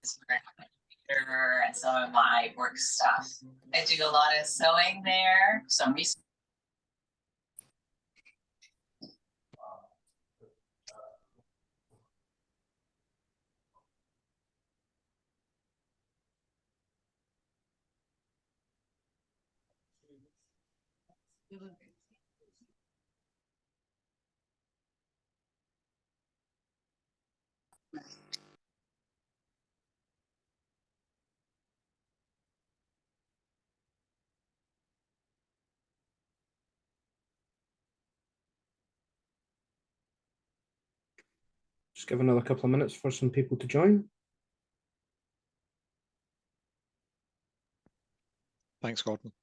and some of my work stuff. I do a lot of sewing there, some research. Just give another couple of minutes for some people to join. Thanks, Gordon.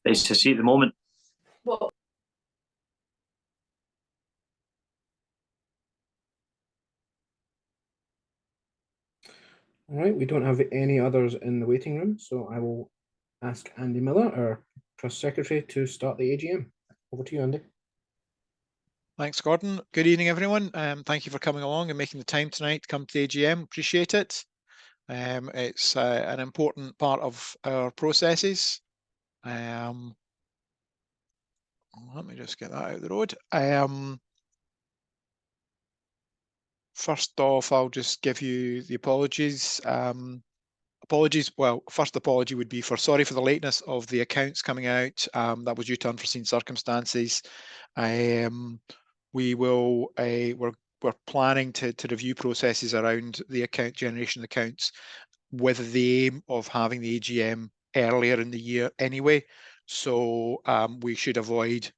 Nice to see at the moment. All right, we don't have any others in the waiting room, so I will ask Andy Miller, our Trust Secretary, to start the AGM. Over to you, Andy. Thanks, Gordon. Good evening, everyone. Thank you for coming along and making the time tonight to come to the AGM. Appreciate it. It's an important part of our processes. Let me just get that out of the road. First off, I'll just give you the apologies. Apologies. Well, first apology would be sorry for the lateness of the accounts coming out. That was due to unforeseen circumstances. We're planning to review processes around the account generation accounts with the aim of having the AGM earlier in the year anyway. So we should avoid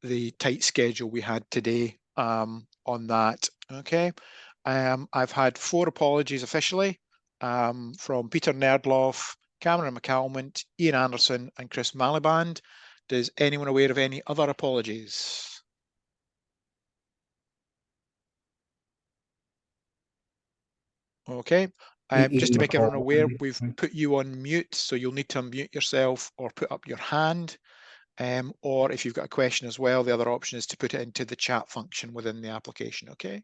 the tight schedule we had today on that. Okay. I've had 4 apologies officially from Peter Nerdloff, Cameron McCalmont, Ian Anderson, and Chris Maliband. Does anyone aware of any other apologies? Okay. Just to make everyone aware, we've put you on mute, so you'll need to unmute yourself or put up your hand. Or if you've got a question as well, the other option is to put it into the chat function within the application. Okay.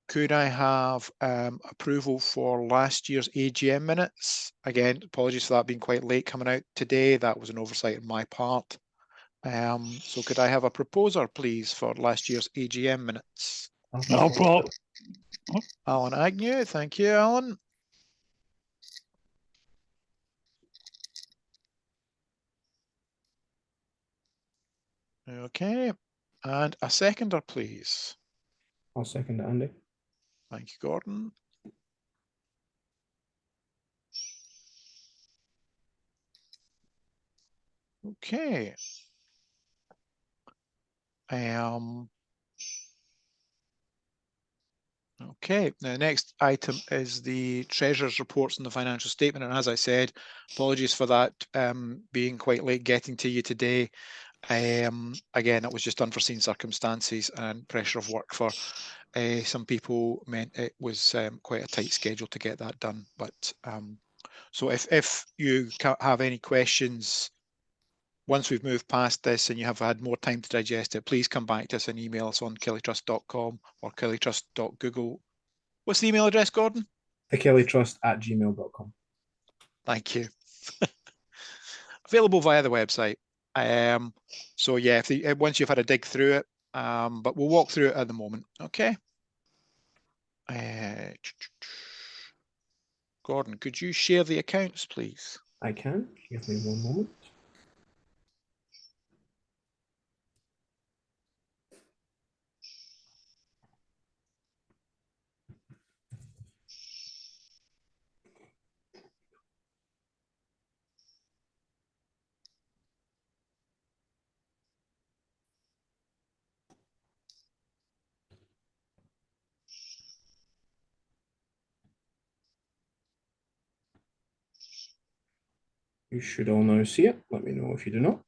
Could I have approval for last year's AGM minutes? Again, apologies for that being quite late coming out today. That was an oversight on my part. So could I have a proposer, please, for last year's AGM minutes? No problem. Alan Agnew, thank you, Alan. Okay, and a seconder, please. I'll second it, Andy. Thank you, Gordon. Okay. Okay, now the next item is the Treasurer's reports on the financial statement. And as I said, apologies for that being quite late getting to you today. Again, that was just unforeseen circumstances and pressure of work for some people meant it was quite a tight schedule to get that done. But so if you have any questions, once we've moved past this and you have had more time to digest it, please come back to us and email us on killietrust.com or killietrust.google. What's the email address, Gordon? KillieTrust@gmail.com. Thank you. Available via the website. So yeah, once you've had a dig through it, but we'll walk through it at the moment. Okay. Gordon, could you share the accounts, please? I can. Give me one moment. You should all now see it. Let me know if you do not.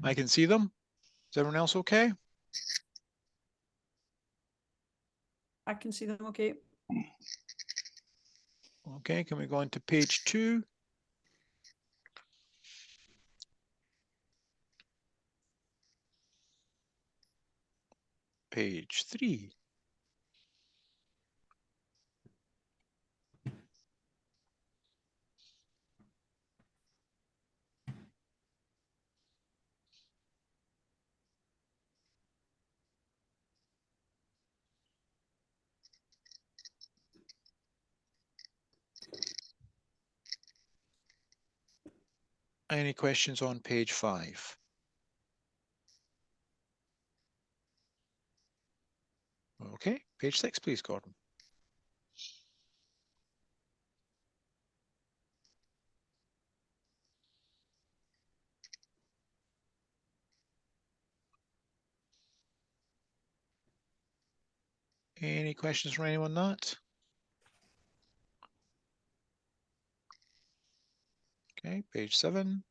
I can see them. Is everyone else okay? I can see them okay. Okay, can we go on to page 2? Page 3. Any questions on page 5? Okay, page 6, please, Gordon. Any questions from anyone on that? Okay, page 7.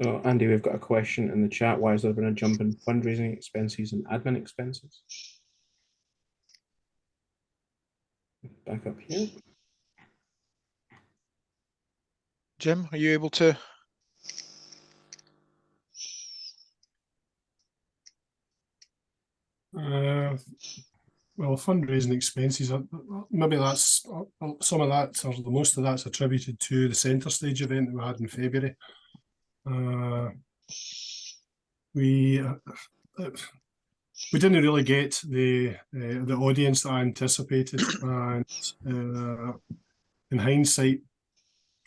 So, Andy, we've got a question in the chat. Why has there been a jump in fundraising expenses and admin expenses? Back up here. Jim, are you able to? Well, fundraising expenses, maybe that's some of that, or the most of that's attributed to the centre stage event that we had in February. We didn't really get the audience that I anticipated, and in hindsight,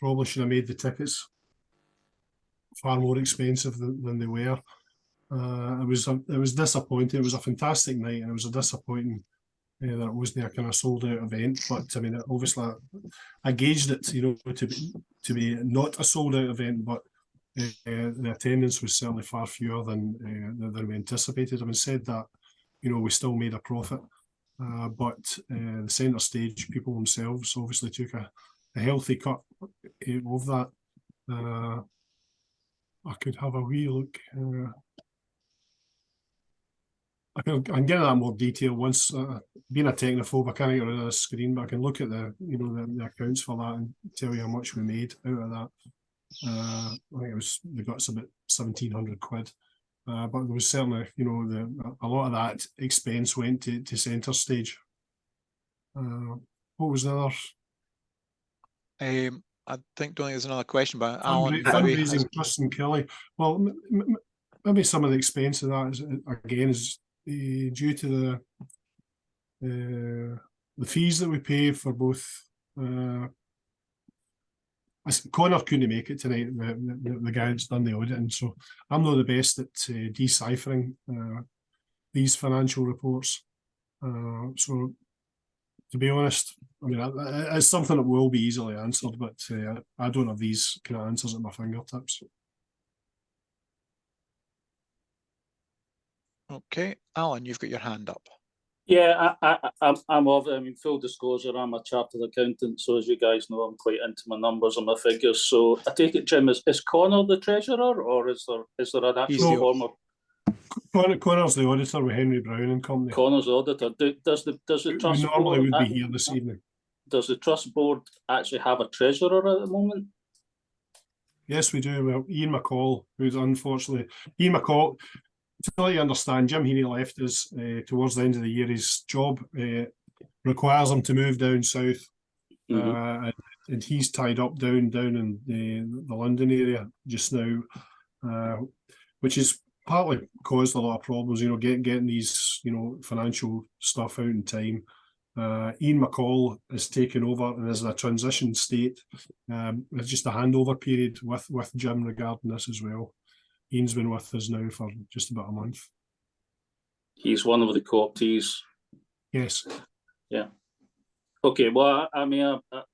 probably should have made the tickets far more expensive than they were. It was disappointing. It was a fantastic night, and it was a disappointing that it wasn't a kind of sold out event. But I mean, obviously, I gauged it, to be not a sold out event, but the attendance was certainly far fewer than we anticipated. Having said that, we still made a profit, but the centre stage people themselves obviously took a healthy cut of that. I could have a wee look. I can get that more detail once. Being a technophobe, I can't get rid of the screen, but I can look at the accounts for that and tell you how much we made out of that. I think we got about 1,700 quid, but there was certainly a lot of that expense went to centre stage. What was the other? I don't think there's another question, but Alan, fundraising trust and Killie. Well, maybe some of the expense of that is due to the fees that we pay for both. Connor couldn't make it tonight, the guy that's done the auditing, so I'm not the best at deciphering these financial reports. So, to be honest, I mean, it's something that will be easily answered, but I don't have these kind of answers at my fingertips. Okay, Alan, you've got your hand up. Yeah, I'm full disclosure, I'm a chartered accountant, so as you guys know, I'm quite into my numbers and my figures. So I take it, Jim, is Connor the treasurer, or is there an actual former? Connor's the auditor with Henry Brown and Company. Connor's auditor. Does the We trust normally board would be here this evening. does the trust board actually have a treasurer at the moment? Yes, we do. Well, Ian McCall, who's unfortunately Ian McCall. To let you understand, Jim Heaney left us towards the end of the year. His job requires him to move down south, and he's tied up down in the London area just now, which is partly caused a lot of problems. You know, getting these financial stuff out in time. Ian McCall has taken over and is in a transition state. It's just a handover period with Jim regarding this as well. Ian's been with us now for just about a month. He's one of the co-optees. Yes. Yeah. Okay. Well, I mean, I've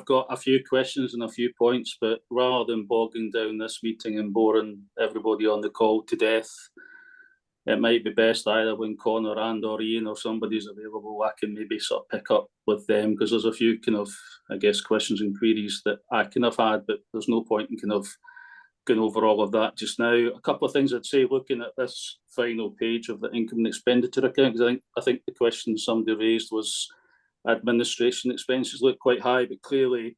got a few questions and a few points, but rather than bogging down this meeting and boring everybody on the call to death, it might be best either when Connor or Ian or somebody's available, I can maybe sort of pick up with them, because there's a few kind of, I guess, questions and queries that I kind of had, but there's no point in kind of going over all of that just now. A couple of things I'd say, looking at this final page of the income and expenditure account, because I think the question somebody raised was administration expenses look quite high, but clearly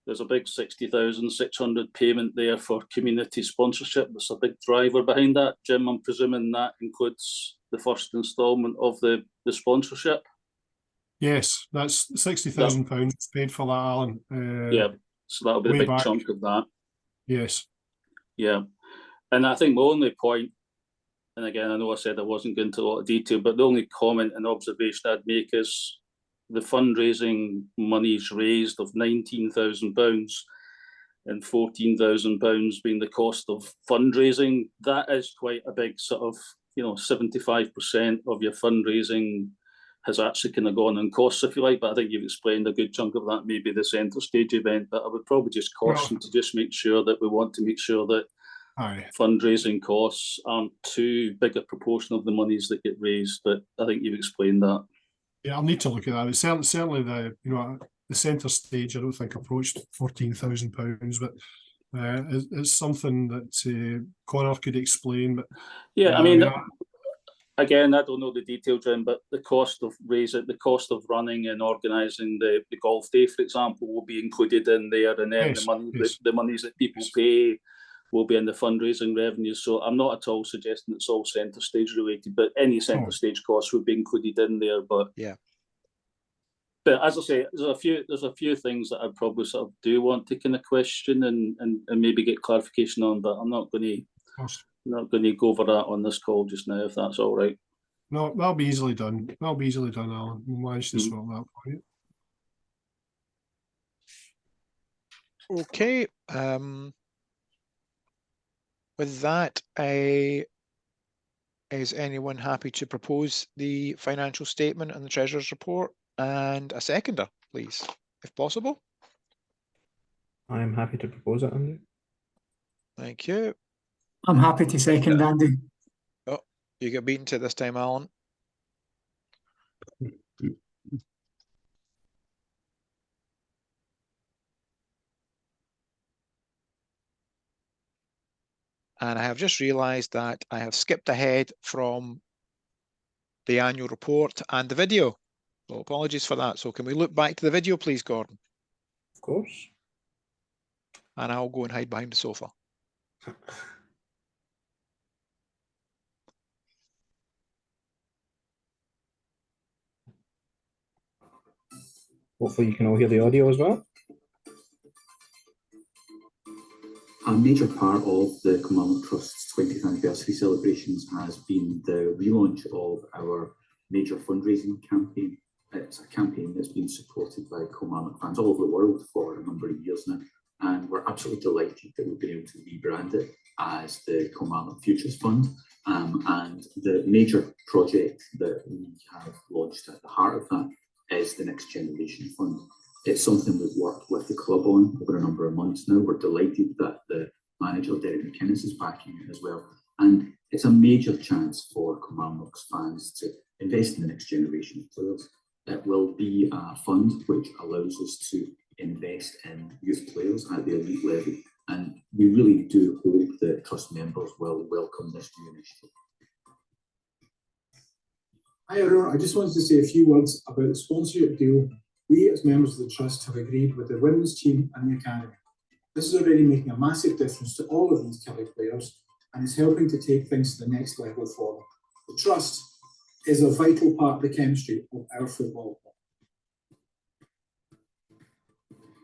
there's a big 60,600 payment there for community sponsorship. There's a big driver behind that. Jim, I'm presuming that includes the first instalment of the sponsorship? Yes, that's £60,000 paid for that, Alan. Yeah, so that'll be a big chunk of that. Yes. Yeah, and I think my only point, and again, I know I said I wasn't going into a lot of detail, but the only comment and observation I'd make is the fundraising monies raised of £19,000 and £14,000 being the cost of fundraising. That is quite a big sort of, 75% of your fundraising has actually kind of gone on costs, if you like, but I think you've explained a good chunk of that, maybe the centre stage event, but I would probably just caution to just make sure that we want to make sure that fundraising costs aren't too big a proportion of the monies that get raised, but I think you've explained that. Yeah, I'll need to look at that. It's certainly the centre stage, I don't think approached £14,000, but it's something that Connor could explain. But yeah, I mean, again, I don't know the detail, Jim, but the cost of running and organising the golf day, for example, will be included in there, and then the monies that people pay will be in the fundraising revenues. So I'm not at all suggesting it's all centre stage related, but any centre stage costs would be included in there. But yeah. But as I say, there's a few things that I probably sort of do want to kind of question and maybe get clarification on, but I'm not going to go over that on this call just now, if that's all right. No, that'll be easily done. Alan. We'll manage to sort that for you. Okay. With that, is anyone happy to propose the financial statement and the Treasurer's report? And a seconder, please, if possible. I am happy to propose it, Andy. Thank you. I'm happy to second, Andy. Oh, you got beaten to this time, Alan. And I have just realised that I have skipped ahead from the annual report and the video. So apologies for that. So can we look back to the video, please, Gordon? Of course. And I'll go and hide behind the sofa. Hopefully you can all hear the audio as well. A major part of the Kilmarnock Trust's 20th anniversary celebrations has been the relaunch of our major fundraising campaign. It's a campaign that's been supported by Kilmarnock fans all over the world for a number of years now, and we're absolutely delighted that we've been able to rebrand it as the Kilmarnock Futures Fund. And the major project that we have launched at the heart of that is the Next Generation Fund. It's something we've worked with the club on over a number of months now. We're delighted that the manager, Derek McInnes, is backing it as well. And it's a major chance for Kilmarnock's fans to invest in the next generation of players. It will be a fund which allows us to invest in youth players at the elite level. and we really do hope that Trust members will welcome this new initiative. Hi everyone, I just wanted to say a few words about the sponsorship deal we as members of the Trust have agreed with the women's team and the academy. This is already making a massive difference to all of these Killie players and is helping to take things to the next level for them. The Trust is a vital part of the chemistry of our football club.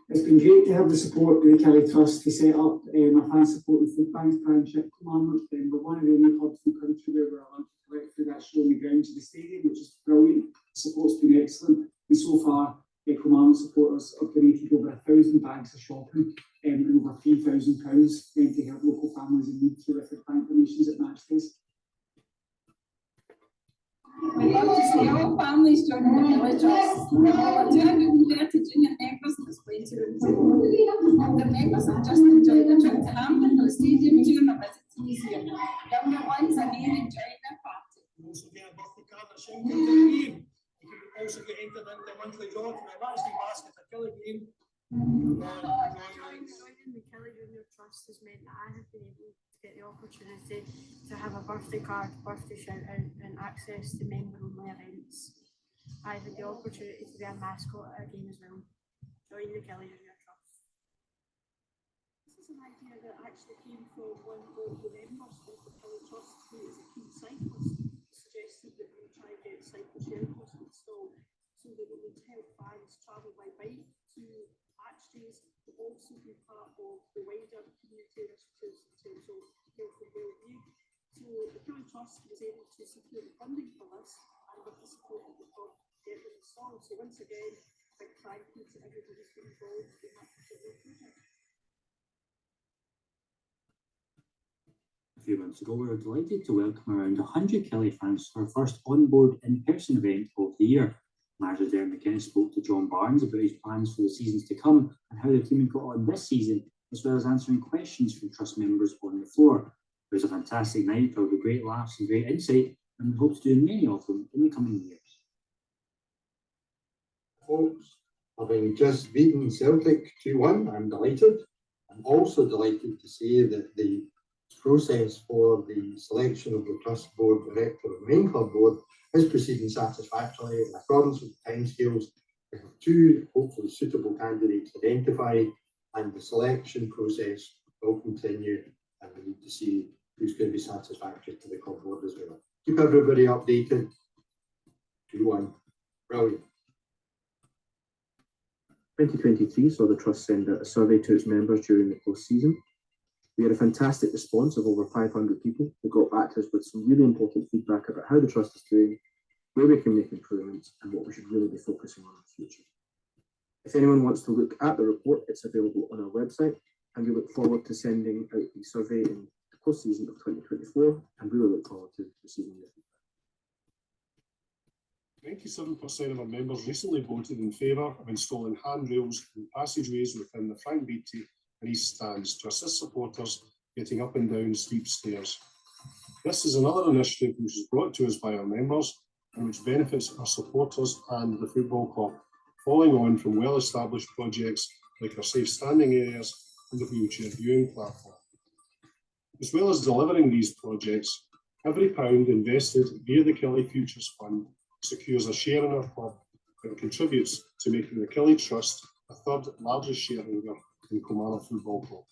It's been great to have the support of the Killie Trust to set up a fan supported food bank partnership commandment. We're one of the only clubs in the country where we're allowed to collect food actually on the ground to the stadium, which is brilliant. The support's been excellent. And so far, commandment supporters have donated over 1,000 bags of shopping and over £3,000 to help local families in need through terrific bank donations at match days. We love to see all families joining the Killie Trust. There are over 230 junior members in this playing room. The members have just enjoyed a trip to Hampton for the stadium during a visit to the museum. Younger ones are here enjoying their party. You also get a birthday card at Shingle Green. You can also get entered into a monthly draw to the matchday basket at Killie Green. Joining the Killie Junior Trust has meant that I have been able to get the opportunity to have a birthday card, birthday shout out and access to member only events. I had the opportunity to be a mascot at a game as well. Join the Killie Junior Trust. This is an idea that actually came from one of the members of the Killie Trust who is a keen cyclist, suggested that we try and get cycle shelters installed so that we would help fans travel by bike to match days, but also be part of the wider community initiatives in terms of health and well-being. So the Killie Trust was able to secure the funding for this, and with the support of the club, get them installed. So once again, big thank you to everybody who's been involved in that particular project. A few months ago, we were delighted to welcome around 100 Killie fans to our first on-board in-person event of the year. Manager Darren McInnes spoke to John Barnes about his plans for the seasons to come and how the team had got on this season, as well as answering questions from Trust members on the floor. It was a fantastic night filled with great laughs and great insight, and we hope to do many of them in the coming years. Folks, having just beaten Celtic 2-1, I'm delighted. I'm also delighted to say that the process for the selection of the Trust Board Director of the main club board is proceeding satisfactorily in accordance with the timescales. We have two hopefully suitable candidates identified, and the selection process will continue, and we need to see who's going to be satisfactory to the club board as well. Keep everybody updated. 2-1. Brilliant. 2023 saw the Trust send out a survey to its members during the post-season. We had a fantastic response of over 500 people who got back to us with some really important feedback about how the Trust is doing, where we can make improvements, and what we should really be focusing on in the future. If anyone wants to look at the report, it's available on our website, and we look forward to sending out the survey in the post-season of 2024, and really look forward to receiving your feedback. 97% of our members recently voted in favour of installing handrails and passageways within the Frank Beattie and East stands to assist supporters getting up and down steep stairs. This is another initiative which is brought to us by our members and which benefits our supporters and the football club, following on from well-established projects like our safe standing areas and the wheelchair viewing platform. As well as delivering these projects, every pound invested via the Killie Futures Fund secures a share in our club and contributes to making the Killie Trust the third largest shareholder in Kilmarnock Football Club.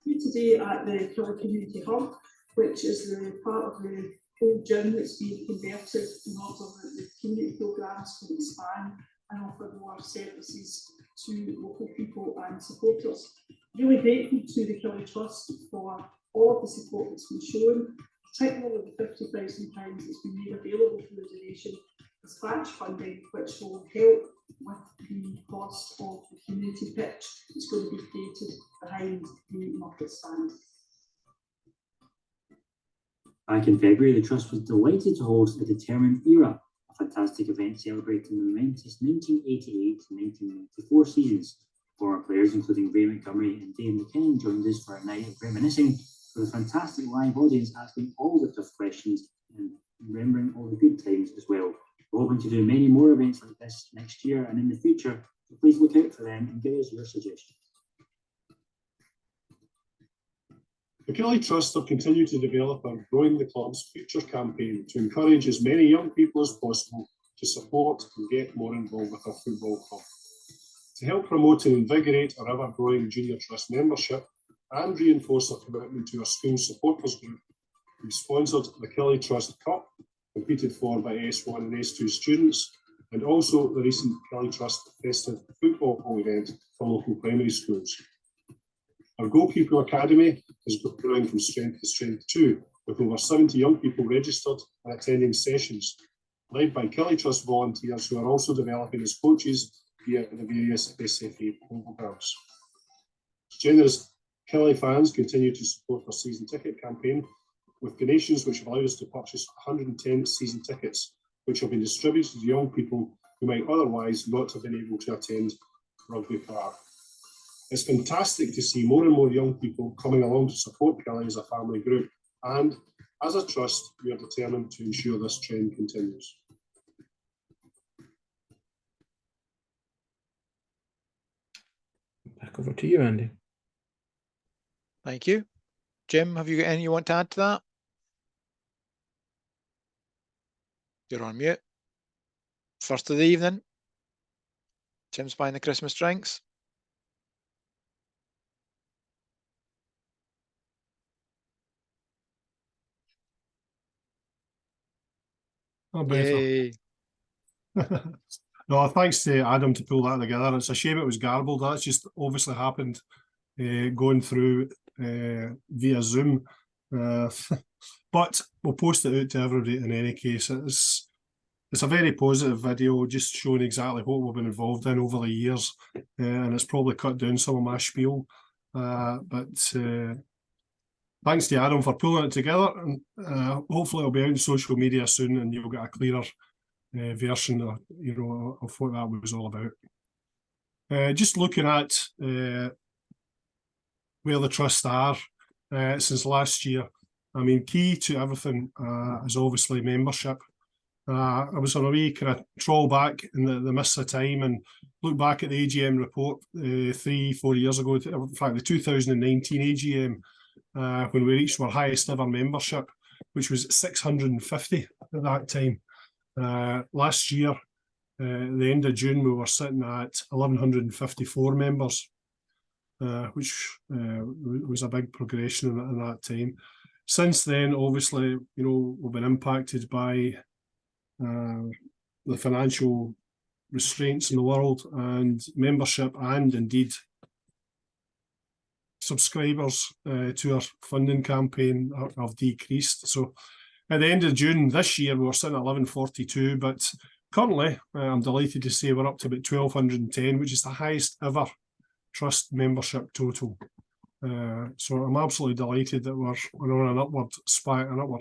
Here today at the Killie Community Hub, which is the part of the old gym that's being converted in order that the community programmes can expand and offer more services to local people and supporters. Really grateful to the Killie Trust for all of the support that's been shown, particularly the £50,000 that's been made available for the donation as match funding, which will help with the cost of the community pitch that's going to be created behind the market stand. Back in February, the Trust was delighted to host the Determined Era, a fantastic event celebrating the momentous 1988 to 1994 seasons. Former players including Ray Montgomery and Dave McKinnon joined us for a night of reminiscing, with a fantastic live audience asking all the tough questions and remembering all the good times as well. We're hoping to do many more events like this next year and in the future, so please look out for them and give us your suggestions. The Killie Trust have continued to develop a Growing the Club's Future campaign to encourage as many young people as possible to support and get more involved with our football club. To help promote and invigorate our ever-growing Junior Trust membership and reinforce our commitment to our school supporters group, we sponsored the Killie Trust Cup, competed for by S1 and S2 students, and also the recent Killie Trust Festive Football event for local primary schools. Our Goalkeeper Academy is growing from strength to strength too, with over 70 young people registered and attending sessions, led by Killie Trust volunteers who are also developing as coaches via the various SFA programmes. Generous Killie fans continue to support our season ticket campaign, with donations which allowed us to purchase 110 season tickets, which have been distributed to young people who might otherwise not have been able to attend Rugby Park. It's fantastic to see more and more young people coming along to support Killie as a family group, and as a trust, we are determined to ensure this trend continues. Back over to you, Andy. Thank you. Jim, have you got anything you want to add to that? You're on mute. First of the evening. Jim's buying the Christmas drinks. Oh, better. Yay. No, thanks to Adam to pull that together. It's a shame it was garbled. That's just obviously happened going through via Zoom. But we'll post it out to everybody in any case. It's a very positive video, just showing exactly what we've been involved in over the years, and it's probably cut down some of my spiel. But thanks to Adam for pulling it together, and hopefully it'll be out on social media soon, and you'll get a clearer version of, of what that was all about. Just looking at where the trust are since last year. I mean, key to everything is obviously membership. I was on a wee kind of trawl back in the mists of time and look back at the AGM report 3-4 years ago, in fact the 2019 AGM, when we reached our highest ever membership, which was 650 at that time. Last year, the end of June, we were sitting at 1,154 members, which was a big progression in that time. Since then, obviously, we've been impacted by the financial restraints in the world, and membership and indeed subscribers to our funding campaign have decreased. So at the end of June this year, we were sitting at 1,142, but currently I'm delighted to say we're up to about 1,210, which is the highest ever trust membership total. So I'm absolutely delighted that we're on an upward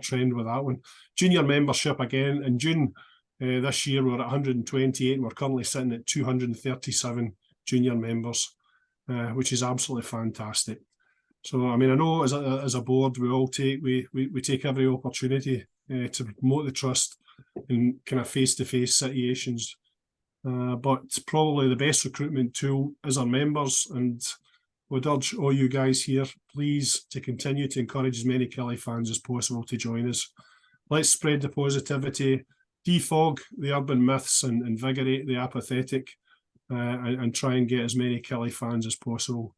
trend with that one. Junior membership again in June this year we're at 128. We're currently sitting at 237 junior members, which is absolutely fantastic. So I mean, I know as a board we take every opportunity to promote the trust in kind of face-to-face situations, but probably the best recruitment tool is our members, and would urge all you guys here, please, to continue to encourage as many Killie fans as possible to join us. Let's spread the positivity, defog the urban myths, and invigorate the apathetic, and try and get as many Killie fans as possible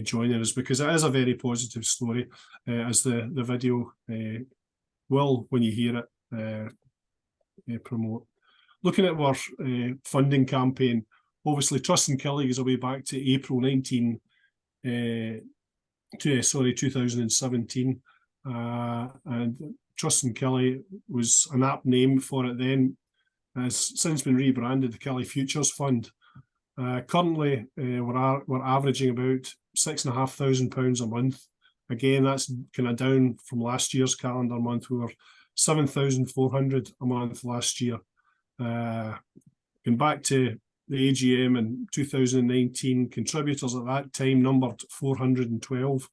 joining us, because it is a very positive story, as the video will, when you hear it, promote. Looking at our funding campaign, obviously Trust and Killie is away back to April 2017, and Trust and Killie was an apt name for it then, has since been rebranded the Killie Futures Fund. Currently we're averaging about £6,500 a month. Again, that's kind of down from last year's calendar month. We were 7,400 a month last year. Going back to the AGM in 2019, contributors at that time numbered 412.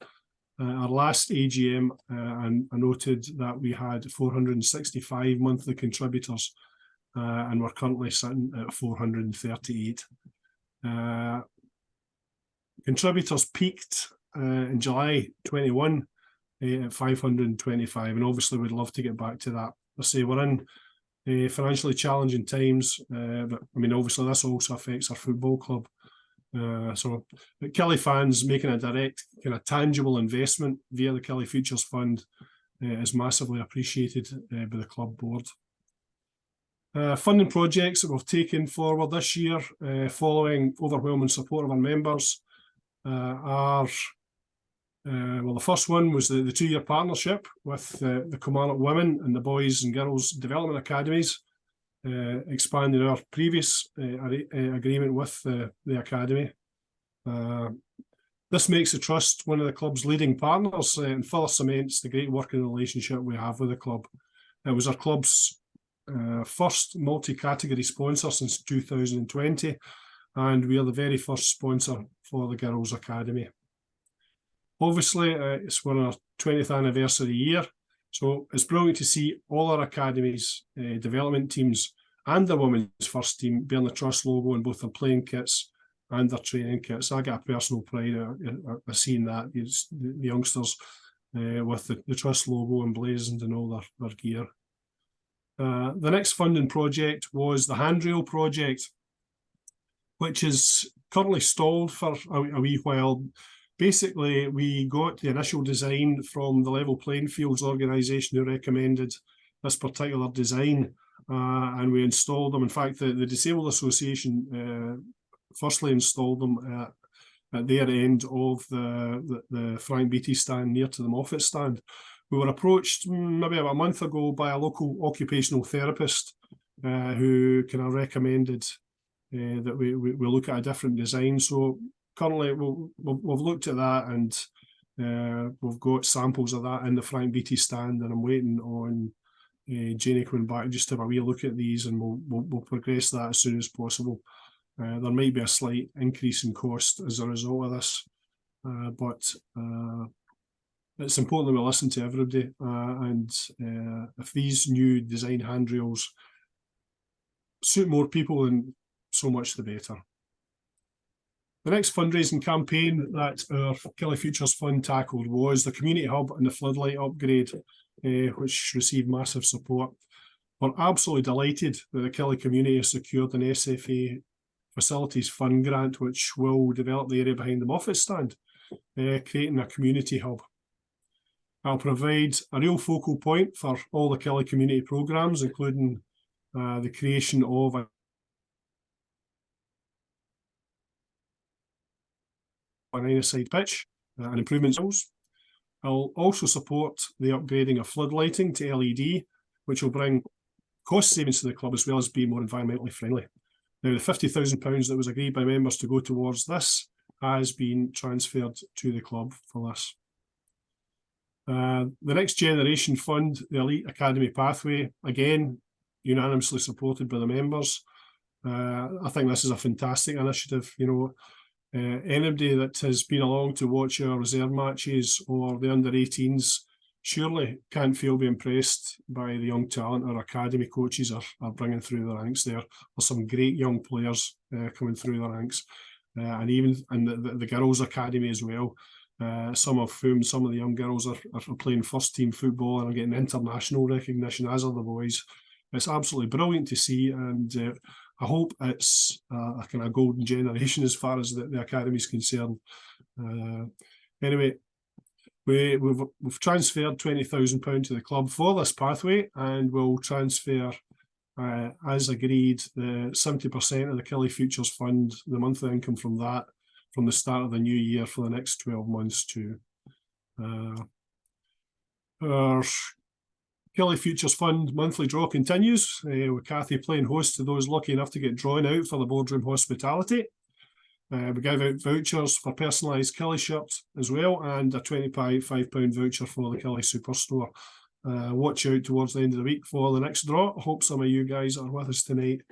Our last AGM, and I noted that we had 465 monthly contributors, and we're currently sitting at 438. Contributors peaked in July 21 at 525, and obviously we'd love to get back to that. I say we're in financially challenging times, but I mean obviously this also affects our football club. So Killie fans making a direct kind of tangible investment via the Killie Futures Fund is massively appreciated by the club board. Funding projects that we've taken forward this year following overwhelming support of our members are well, the first one was the 2-year partnership with the Kilmarnock Women and the Boys and Girls Development Academies, expanding our previous agreement with the Academy. This makes the Trust one of the club's leading partners and further cements the great working relationship we have with the club. It was our club's first multi-category sponsor since 2020, and we are the very first sponsor for the Girls Academy. Obviously, it's one of our 20th anniversary year, so it's brilliant to see all our academies, development teams and the women's first team bearing the Trust logo in both their playing kits and their training kits. I get a personal pride of seeing that, the youngsters with the Trust logo emblazoned in all their gear. The next funding project was the handrail project, which is currently stalled for a wee while. Basically, we got the initial design from the Level Playing Fields organisation who recommended this particular design, and we installed them. In fact, the Disabled Association firstly installed them at their end of the Frank Beattie stand near to the Moffat stand. We were approached maybe about a month ago by a local occupational therapist who kind of recommended that we look at a different design. So currently we've looked at that, and we've got samples of that in the Frank Beattie stand, and I'm waiting on Janie coming back just to have a wee look at these, and we'll progress that as soon as possible. There might be a slight increase in cost as a result of this, but it's important that we listen to everybody, and if these new design handrails suit more people, then so much the better. The next fundraising campaign that our Killie Futures Fund tackled was the Community Hub and the floodlight upgrade, which received massive support. We're absolutely delighted that the Killie community has secured an SFA Facilities Fund grant, which will develop the area behind the Moffat stand, creating a community hub. I'll provide a real focal point for all the Killie community programmes, including the creation of an nine-a-side pitch and improvements. I'll also support the upgrading of floodlighting to LED, which will bring cost savings to the club as well as be more environmentally friendly. Now, the £50,000 that was agreed by members to go towards this has been transferred to the club for this. The Next Generation Fund, the Elite Academy Pathway, again, unanimously supported by the members. I think this is a fantastic initiative. You know, anybody that has been along to watch our reserve matches or the under-18s surely can't fail to be impressed by the young talent our academy coaches are bringing through the ranks there. There's some great young players coming through the ranks, and even in the girls' academy as well. Some of the young girls are playing first team football and are getting international recognition, as are the boys. It's absolutely brilliant to see, and I hope it's a kind of golden generation as far as the academy is concerned. Anyway, we've transferred £20,000 to the club for this pathway, and we'll transfer, as agreed, the 70% of the Killie Futures Fund, the monthly income from that, from the start of the new year for the next 12 months too. Our Killie Futures Fund monthly draw continues, with Cathy playing host to those lucky enough to get drawn out for the boardroom hospitality. We give out vouchers for personalised Killie shirts as well, and a £25 voucher for the Killie Superstore. Watch out towards the end of the week for the next draw. I hope some of you guys that are with us tonight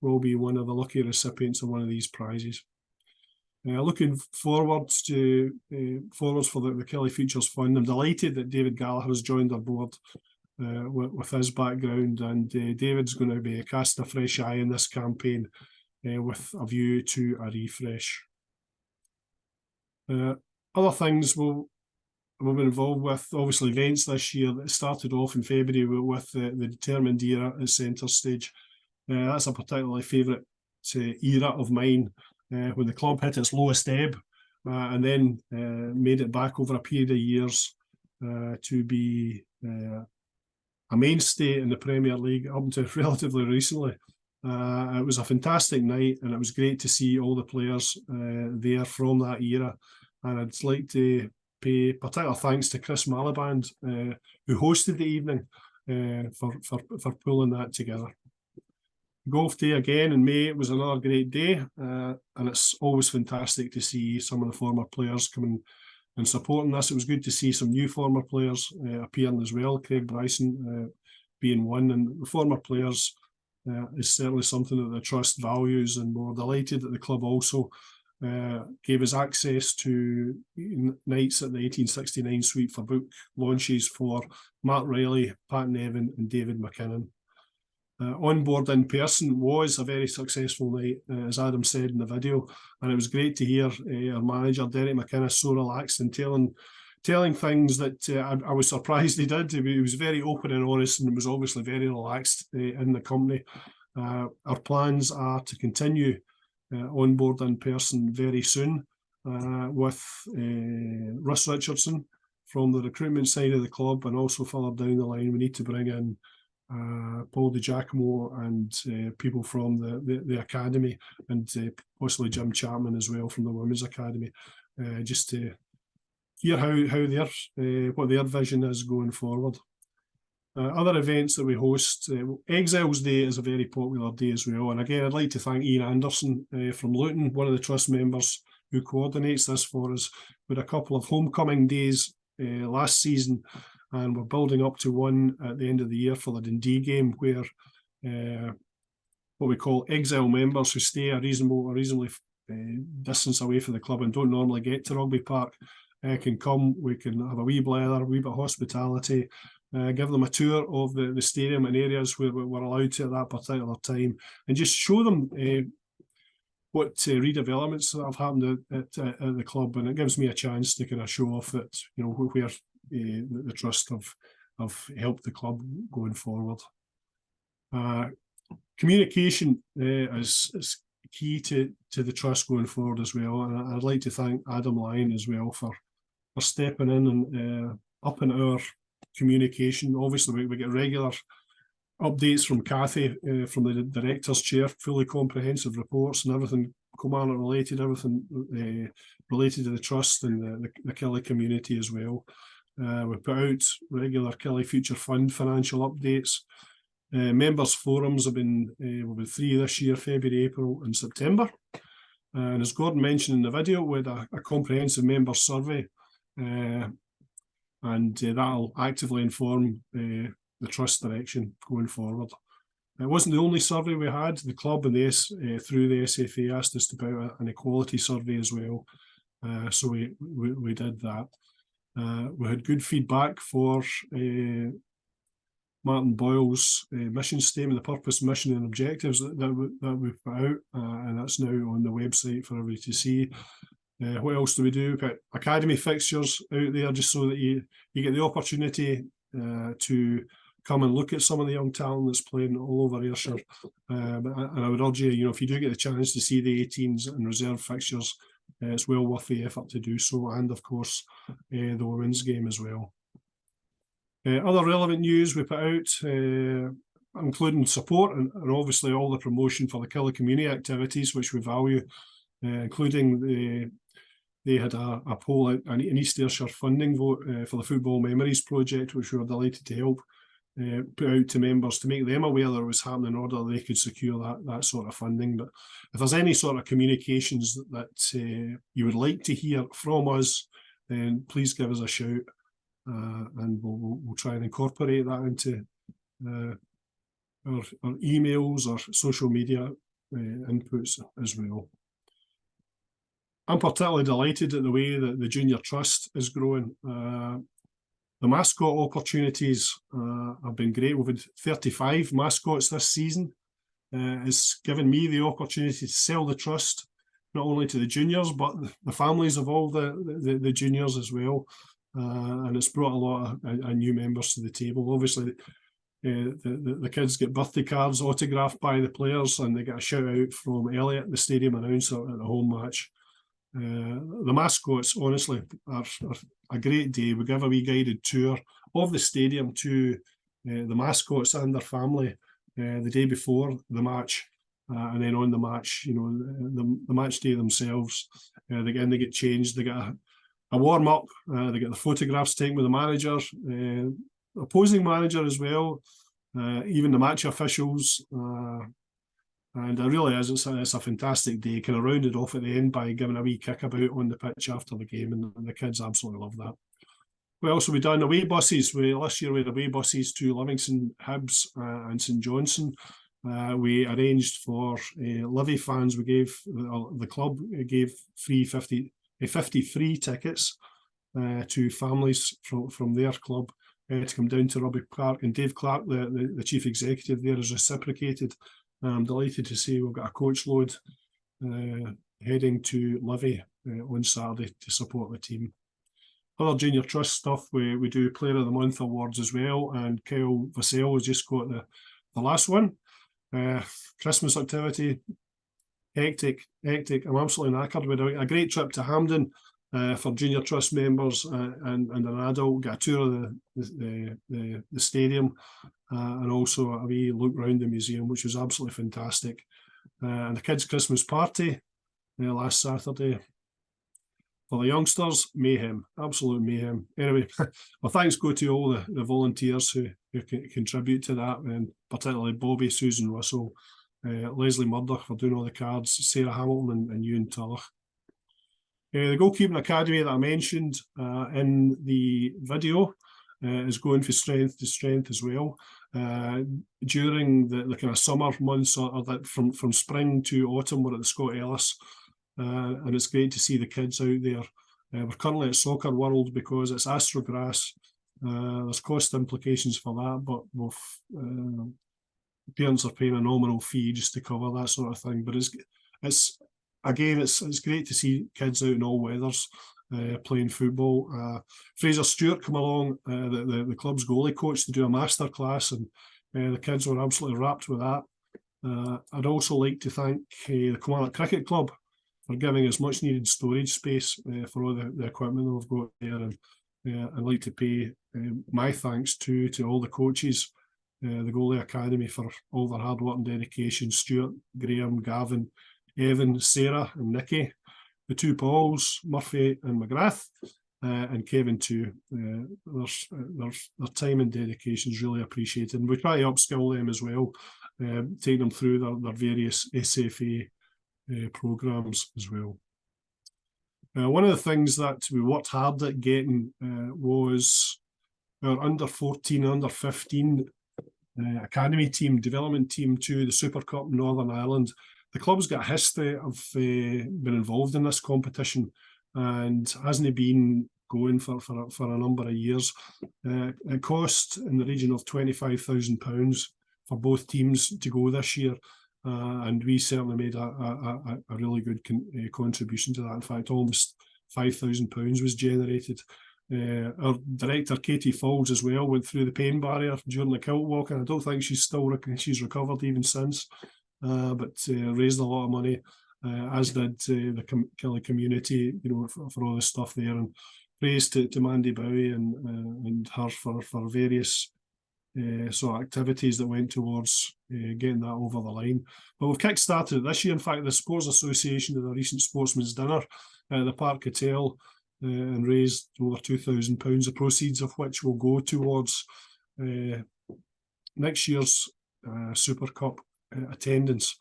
will be one of the lucky recipients of one of these prizes. Looking forwards for the Killie Futures Fund. I'm delighted that David Gallagher has joined our board with his background, and David's going to be casting a fresh eye in this campaign with a view to a refresh. Other things, we've we've been involved with obviously events this year that started off in February with the Determined Era at centre stage. That's a particularly favourite era of mine, when the club hit its lowest ebb and then made it back over a period of years to be a mainstay in the Premier League up until relatively recently. It was a fantastic night, and it was great to see all the players there from that era. And I'd like to pay particular thanks to Chris Maliband, who hosted the evening, for pulling that together. Golf Day again in May was another great day, and it's always fantastic to see some of the former players coming and supporting this. It was good to see some new former players appearing as well, Craig Bryson being one, and the former players is certainly something that the Trust values, and we're delighted that the club also gave us access to nights at the 1869 Suite for book launches for Mark Riley, Pat Nevin and David McKinnon. On board in person was a very successful night, as Adam said in the video, and it was great to hear our manager Derek McInnes so relaxed and telling things that I was surprised he did. He was very open and honest, and was obviously very relaxed in the company. Our plans are to continue on board in person very soon with Russ Richardson from the recruitment side of the club, and also further down the line we need to bring in Paul Di Giacomo and people from the academy, and possibly Jim Chapman as well from the Women's Academy, just to hear how what their vision is going forward. Other events that we host, Exiles Day is a very popular day as well, and again I'd like to thank Ian Anderson from Luton, one of the Trust members who coordinates this for us. We had a couple of homecoming days last season, and we're building up to one at the end of the year for the Dundee game, where what we call exile members who stay a reasonably distance away from the club and don't normally get to Rugby Park can come. We can have a wee blather, a wee bit of hospitality, give them a tour of the stadium and areas where we're allowed to at that particular time, and just show them what redevelopments that have happened at the club. And it gives me a chance to kind of show off that, you know, where the Trust have helped the club going forward. Communication is key to the Trust going forward as well, and I'd like to thank Adam Lyon as well for stepping in and upping our communication. Obviously we get regular updates from Cathy from the director's chair, fully comprehensive reports and everything Kilmarnock related, everything related to the Trust and the Killie community as well. We put out regular Killie Future Fund financial updates. Members forums have been 3 this year, February, April and September. And as Gordon mentioned in the video, we had a comprehensive member survey, and that'll actively inform the Trust direction going forward. It wasn't the only survey we had. The club and through the SFA asked us to put out an equality survey as well. So we did that. We had good feedback for Martin Boyle's mission statement, the purpose, mission and objectives that we've put out, and that's now on the website for everybody to see. What else do we do? We've got academy fixtures out there just so that you get the opportunity to come and look at some of the young talent that's playing all over Ayrshire. And I would urge you, you know, if you do get the chance to see the 18s and reserve fixtures, it's well worth the effort to do so, and of course the women's game as well. Other relevant news we put out, including support and obviously all the promotion for the Killie community activities, which we value, including they had a poll, an East Ayrshire funding vote for the Football Memories project, which we were delighted to help put out to members to make them aware that it was happening in order they could secure that sort of funding. But if there's any sort of communications that you would like to hear from us, then please give us a shout, and we'll try and incorporate that into our emails or social media inputs as well. I'm particularly delighted at the way that the Junior Trust is growing. The mascot opportunities have been great. We've had 35 mascots this season. It's given me the opportunity to sell the Trust, not only to the juniors, but the families of all the juniors as well. and it's brought a lot of new members to the table. Obviously, the kids get birthday cards autographed by the players, and they get a shout out from Elliot, the stadium announcer, at the home match. The mascots, honestly, are a great day. We give a wee guided tour of the stadium to the mascots and their family the day before the match, and then on the match, you know, the match day themselves. They get changed. They get a warm up. They get the photographs taken with the manager, opposing manager as well, even the match officials. And it really is, it's a fantastic day, kind of rounded off at the end by giving a wee kickabout on the pitch after the game, and the kids absolutely love that. We also we done away buses. Last year we had away buses to Livingston, Hibs and St Johnstone. We arranged for Livy fans, we gave, the club gave 50 free tickets to families from their club to come down to Rugby Park, and Dave Clark, the chief executive there, has reciprocated. I'm delighted to say we've got a coach load heading to Livy on Saturday to support the team. Other junior trust stuff, we do Player of the Month awards as well, and Kyle Vassell has just got the last one. Christmas activity, hectic. I'm absolutely knackered. We had a great trip to Hampden for junior trust members and an adult, get a tour of the stadium, and also a wee look around the museum, which was absolutely fantastic. And the kids' Christmas party last Saturday for the youngsters, mayhem, absolute mayhem. Anyway, well, thanks go to all the volunteers who contribute to that, and particularly Bobby, Susan Russell, Leslie Murdoch for doing all the cards, Sarah Hamilton and Ewan Tulloch. The goalkeeping academy that I mentioned in the video is going from strength to strength as well. During the kind of summer months, or that from spring to autumn, we're at the Scott Ellis, and it's great to see the kids out there. We're currently at Soccer World because it's Astrograss. There's cost implications for that, but parents are paying a nominal fee just to cover that sort of thing. But it's great to see kids out in all weathers playing football. Fraser Stewart come along, the club's goalie coach, to do a masterclass, and the kids were absolutely wrapped with that. I'd also like to thank the Kilmarnock Cricket Club for giving us much needed storage space for all the equipment that we've got there, and I'd like to pay my thanks to all the coaches, the Goalie Academy, for all their hard work and dedication. Stuart, Graham, Gavin, Evan, Sarah and Nikki, the two Pauls, Murphy and McGrath, and Kevin too. Their time and dedication is really appreciated, and we try to upskill them as well, take them through their various SFA programmes as well. One of the things that we worked hard at getting was our under 14, under 15 academy team, development team to the Super Cup in Northern Ireland. The club's got a history of been involved in this competition, and hasn't been going for a number of years. It cost in the region of £25,000 for both teams to go this year, and we certainly made a really good contribution to that. In fact, almost £5,000 was generated. Our director, Katie Falls, as well, went through the pain barrier during the kilt walk, and I don't think she's recovered even since. But raised a lot of money, as did the Killie community, for all the stuff there. And praise to Mandy Bowie and her for various sort of activities that went towards getting that over the line. But we've kick-started it this year. In fact, the Sports Association did a recent sportsman's dinner at the Park Hotel and raised over £2,000, the proceeds of which will go towards next year's Super Cup attendance.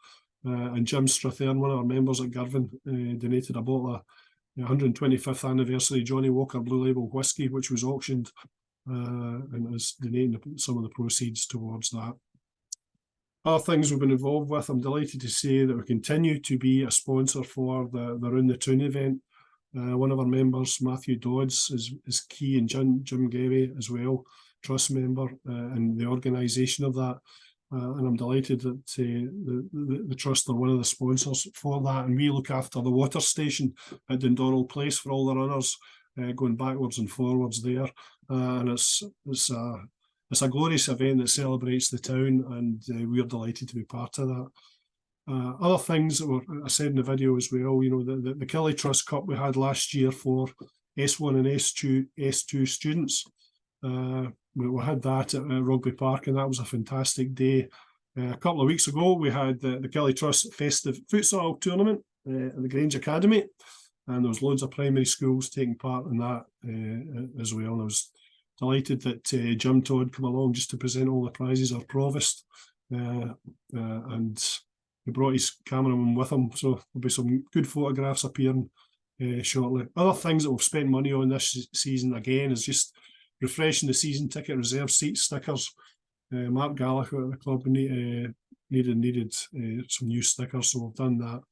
And Jim Strathern, one of our members at Girvan, donated a bottle of 125th anniversary Johnny Walker Blue Label whiskey, which was auctioned, and is donating some of the proceeds towards that. Other things we've been involved with, I'm delighted to say that we continue to be a sponsor for the Round the Town event. One of our members, Matthew Dodds, is key, and Jim Gavey as well, trust member, in the organisation of that. And I'm delighted that the Trust are one of the sponsors for that, and we look after the water station at Dundonald Place for all the runners, going backwards and forwards there, and it's a glorious event that celebrates the town, and we're delighted to be part of that. Other things that I said in the video as well, you know, the Killie Trust Cup we had last year for S1 and S2 students. We had that at Rugby Park, and that was a fantastic day. A couple of weeks ago, we had the Killie Trust Festive Futsal Tournament at the Grange Academy, and there was loads of primary schools taking part in that as well. And I was delighted that Jim Todd came along just to present all the prizes, our provost, and he brought his cameraman with him, so there'll be some good photographs appearing shortly. Other things that we've spent money on this season again is just refreshing the season ticket reserve seat stickers. Mark Gallagher at the club needed some new stickers, so we've done that.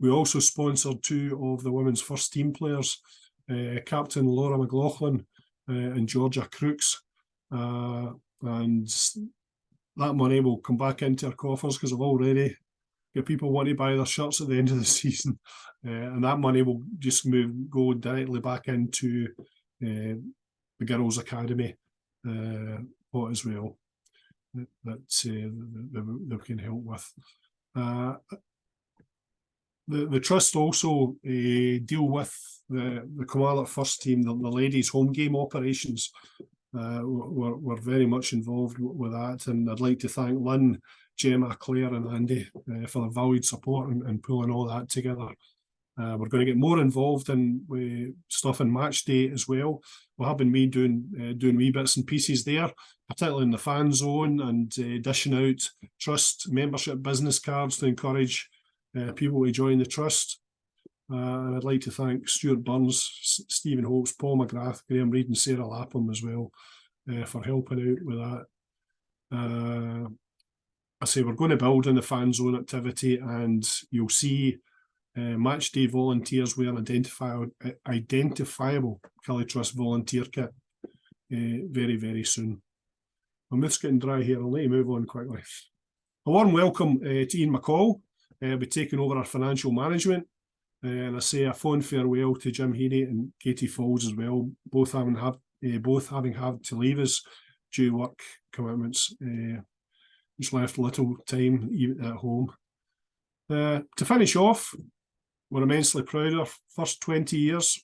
We also sponsored 2 of the women's first team players, Captain Laura McLaughlin and Georgia Crooks, and that money will come back into our coffers because I've already got people want to buy their shirts at the end of the season, and that money will just go directly back into the Girls' Academy pot as well. That they can help with. The trust also deal with the Kilmarnock first team, the ladies' home game operations. We're very much involved with that, and I'd like to thank Lynn, Gemma, Claire and Andy for their valued support and pulling all that together. We're going to get more involved in stuff in match day as well. We have been doing wee bits and pieces there, particularly in the fan zone, and dishing out trust membership business cards to encourage people to join the trust. And I'd like to thank Stuart Burns, Stephen Hopes, Paul McGrath, Graham Reid and Sarah Lapham as well for helping out with that. I say we're going to build in the fan zone activity, and you'll see match day volunteers wear an identifiable Killie Trust volunteer kit very, very soon. My mouth's getting dry here, I'll let you move on quickly. A warm welcome to Ian McCall. I'll be taking over our financial management, and I say a fond farewell to Jim Heaney and Katie Falls as well, both having had to leave us due to work commitments, which left little time even at home. To finish off, we're immensely proud of our first 20 years.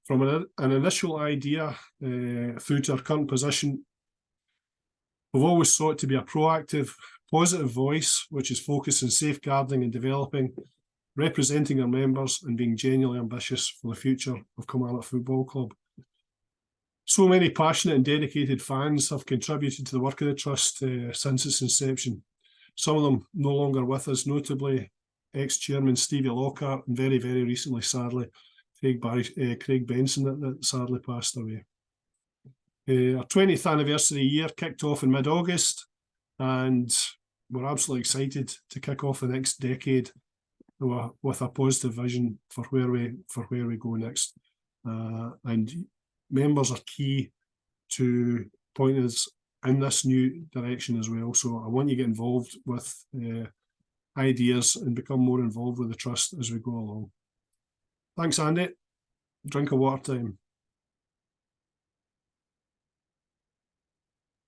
From an initial idea through to our current position, we've always sought to be a proactive, positive voice, which is focused on safeguarding and developing, representing our members and being genuinely ambitious for the future of Kilmarnock Football Club. So many passionate and dedicated fans have contributed to the work of the Trust since its inception. Some of them no longer with us, notably ex-chairman Stevie Lockhart, and very, very recently, sadly, Craig Benson that sadly passed away. Our 20th anniversary year kicked off in mid-August, and we're absolutely excited to kick off the next decade with a positive vision for where we go next. And members are key to pointing us in this new direction as well. So I want you to get involved with ideas and become more involved with the Trust as we go along. Thanks, Andy. Drink of water time.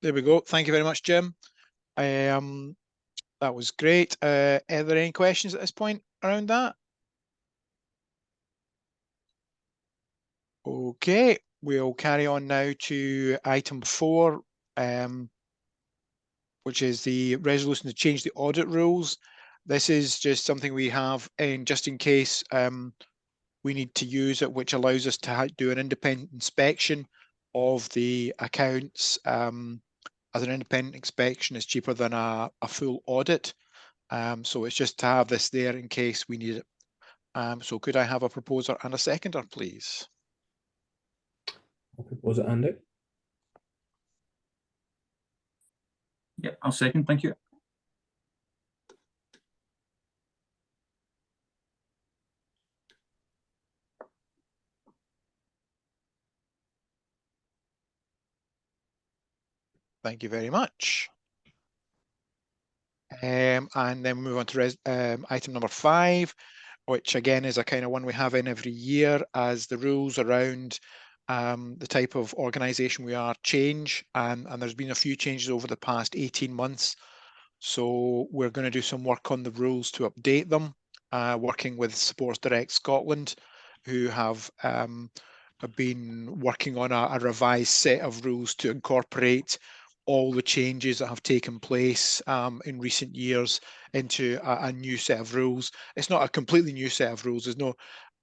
There we go. Thank you very much, Jim. That was great. Are there any questions at this point around that? Okay, we'll carry on now to item 4, which is the resolution to change the audit rules. This is just something we have in just in case we need to use it, which allows us to do an independent inspection of the accounts. As an independent inspection is cheaper than a full audit. So it's just to have this there in case we need it. So could I have a proposer and a seconder, please? I'll propose it, Andy. Yep, I'll second, thank you. Thank you very much. And then we move on to item number 5, which again is a kind of one we have in every year as the rules around the type of organisation we are change, and there's been a few changes over the past 18 months. So we're going to do some work on the rules to update them, working with Sports Direct Scotland, who have been working on a revised set of rules to incorporate all the changes that have taken place in recent years into a new set of rules. It's not a completely new set of rules. There's no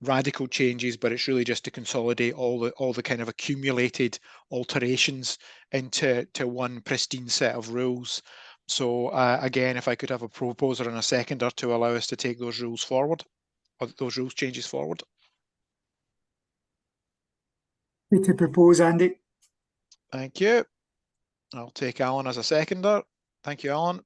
radical changes, but it's really just to consolidate all the kind of accumulated alterations into one pristine set of rules. So again, if I could have a proposer and a seconder to allow us to take those rules forward, or those rules changes forward. To propose, Andy. Thank you. I'll take Alan as a seconder. Thank you, Alan.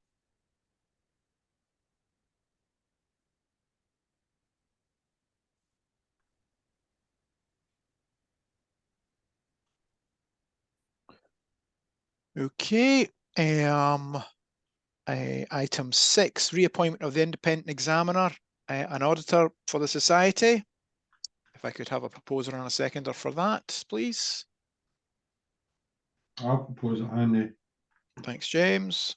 Okay. Item 6, reappointment of the independent examiner, an auditor for the society. If I could have a proposer and a seconder for that, please. I'll propose it, Andy. Thanks, James.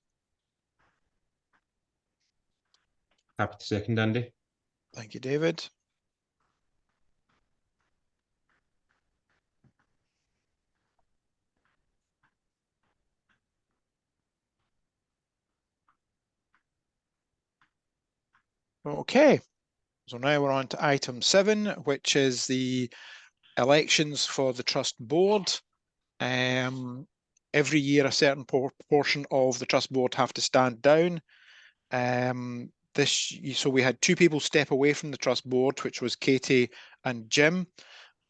Happy to second, Andy. Thank you, David. Okay, so now we're on to item 7, which is the elections for the trust board. Every year a certain proportion of the trust board have to stand down. So we had 2 people step away from the trust board, which was Katie and Jim.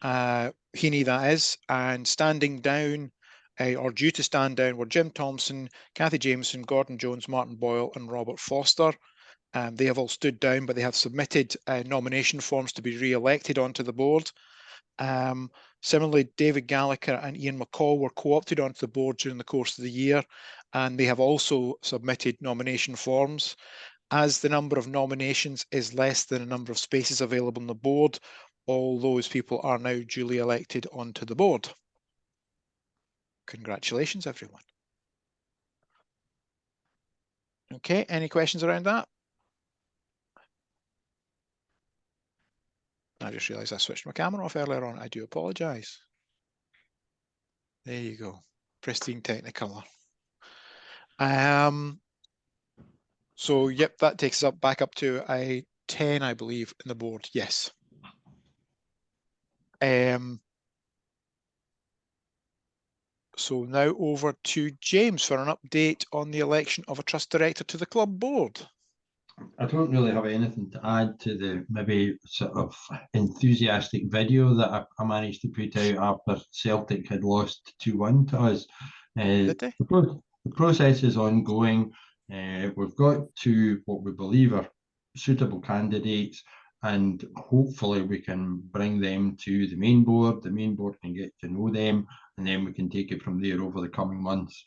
Heaney, that is, and standing down, or due to stand down, were Jim Thompson, Cathy Jameson, Gordon Jones, Martin Boyle and Robert Foster. They have all stood down, but they have submitted nomination forms to be re-elected onto the board. Similarly, David Gallagher and Ian McCall were co-opted onto the board during the course of the year, and they have also submitted nomination forms. As the number of nominations is less than the number of spaces available on the board, all those people are now duly elected onto the board. Congratulations, everyone. Okay, any questions around that? I just realised I switched my camera off earlier on. I do apologise. There you go. Pristine Technicolor. So, yep, that takes us back up to a 10, I believe, in the board. Yes. So now over to James for an update on the election of a trust director to the club board. I don't really have anything to add to the maybe sort of enthusiastic video that I managed to put out after Celtic had lost 2-1 to us. The process is ongoing. We've got to what we believe are suitable candidates, and hopefully we can bring them to the main board. The main board can get to know them, and then we can take it from there over the coming months.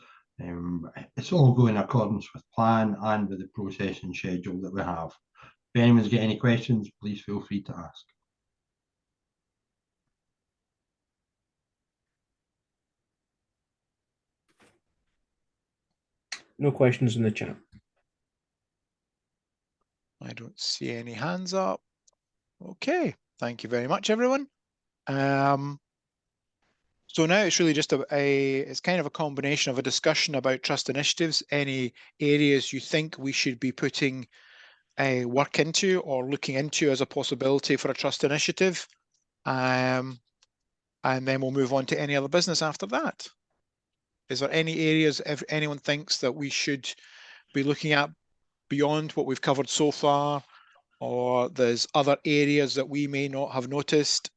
It's all going in accordance with plan and with the process and schedule that we have. If anyone's got any questions, please feel free to ask. No questions in the chat. I don't see any hands up. Okay, thank you very much, everyone. So now it's really just it's kind of a combination of a discussion about trust initiatives, any areas you think we should be putting work into or looking into as a possibility for a trust initiative. And then we'll move on to any other business after that. Is there any areas if anyone thinks that we should be looking at beyond what we've covered so far, or there's other areas that we may not have noticed?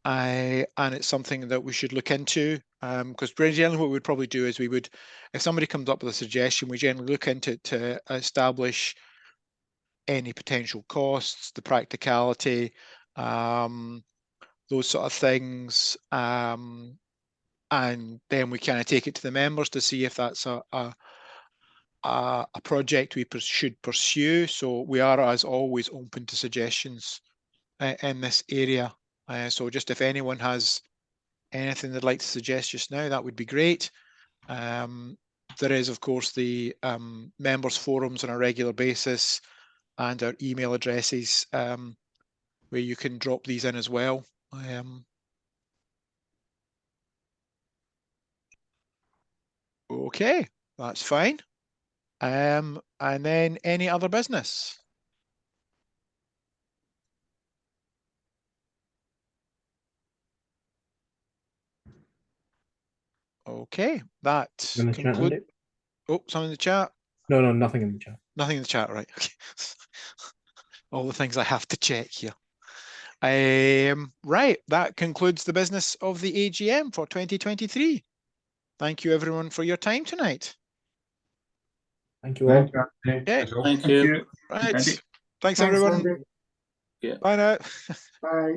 And it's something that we should look into, because generally what we'd probably do is we would, if somebody comes up with a suggestion, we generally look into it to establish any potential costs, the practicality, those sort of things, and then we kind of take it to the members to see if that's a a project we should pursue. So we are, as always, open to suggestions in this area. So just if anyone has anything they'd like to suggest just now, that would be great. There is, of course, the members forums on a regular basis and our email addresses where you can drop these in as well. Okay, that's fine. And then any other business? Okay, that In the chat, concludes. Andy? Oh, something in the chat? No, nothing in the chat. Nothing in the chat, right? Okay. All the things I have to check here. Right, that concludes the business of the AGM for 2023. Thank you everyone for your time tonight. Thank you all. Yeah. Thank you. Right. Andy. Thanks everyone. Andy. Yeah. Bye now. Bye.